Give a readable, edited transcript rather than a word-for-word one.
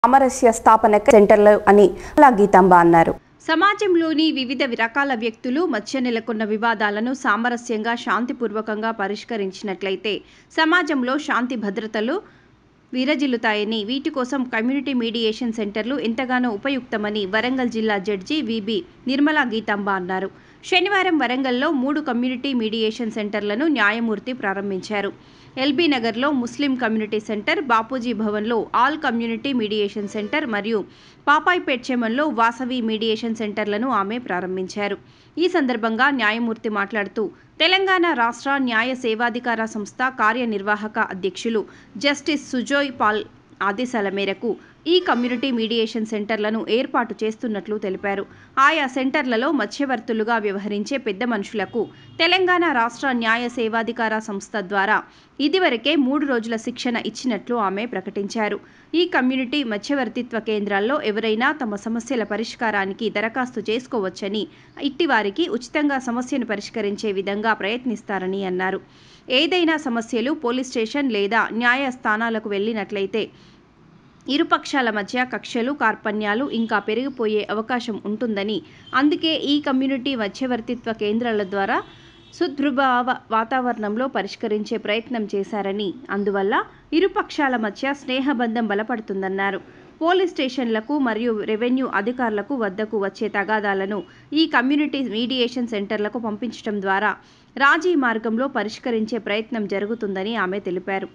సామరస్య స్థాపన సెంటర్లు అని గీతాంబ అన్నారు. సమాజంలోని వివిధ రకాల వ్యక్తులు మధ్య నెలకొన్న వివాదాలను సామరస్యంగా శాంతిపూర్వకంగా పరిష్కరించినట్లయితే సమాజంలో శాంతి భద్రతలు విరజిల్లుతాయని, వీటి కోసం కమ్యూనిటీ మీడియేషన్ సెంటర్లు ఎంతగానో ఉపయుక్తమని వరంగల్ జిల్లా జడ్జి విబి నిర్మలా గీతాంబ అన్నారు. శనివారం వరంగల్లో 3 కమ్యూనిటీ మీడియేషన్ సెంటర్లను న్యాయమూర్తి ప్రారంభించారు. ఎల్బీ నగర్లో ముస్లిం కమ్యూనిటీ సెంటర్, బాపూజీ భవన్లో ఆల్ కమ్యూనిటీ మీడియేషన్ సెంటర్ మరియు పాపాయిపేట్ చెమన్లో వాసవి మీడియేషన్ సెంటర్లను ఆమె ప్రారంభించారు. ఈ సందర్భంగా న్యాయమూర్తి మాట్లాడుతూ, తెలంగాణ రాష్ట్ర న్యాయ సేవాధికార సంస్థ కార్యనిర్వాహక అధ్యక్షులు జస్టిస్ సుజోయ్ పాల్ ఆదేశాల మేరకు ఈ కమ్యూనిటీ మీడియేషన్ సెంటర్లను ఏర్పాటు చేస్తున్నట్లు తెలిపారు. ఆయా సెంటర్లలో మధ్యవర్తులుగా వ్యవహరించే పెద్ద మనుషులకు తెలంగాణ రాష్ట్ర న్యాయ సేవాధికార సంస్థ ద్వారా ఇదివరకే 3 రోజుల శిక్షణ ఇచ్చినట్లు ఆమె ప్రకటించారు. ఈ కమ్యూనిటీ మధ్యవర్తిత్వ కేంద్రాల్లో ఎవరైనా తమ సమస్యల పరిష్కారానికి దరఖాస్తు చేసుకోవచ్చని, ఇట్టివారికి ఉచితంగా సమస్యను పరిష్కరించే విధంగా ప్రయత్నిస్తారని అన్నారు. ఏదైనా సమస్యలు పోలీస్ స్టేషన్ లేదా న్యాయస్థానాలకు వెళ్ళినట్లయితే ఇరుపక్షాల మధ్య కక్షలు, కార్పణ్యాలు ఇంకా పెరిగిపోయే అవకాశం ఉంటుందని, అందుకే ఈ కమ్యూనిటీ మధ్యవర్తిత్వ కేంద్రాల ద్వారా సుదృఢ వాతావరణంలో పరిష్కరించే ప్రయత్నం చేశారని, అందువల్ల ఇరుపక్షాల మధ్య స్నేహబంధం బలపడుతుందన్నారు. పోలీస్ స్టేషన్లకు మరియు రెవెన్యూ అధికారులకు వద్దకు వచ్చే తగాదాలను ఈ కమ్యూనిటీ మీడియేషన్ సెంటర్లకు పంపించడం ద్వారా రాజీ మార్గంలో పరిష్కరించే ప్రయత్నం జరుగుతుందని ఆమె తెలిపారు.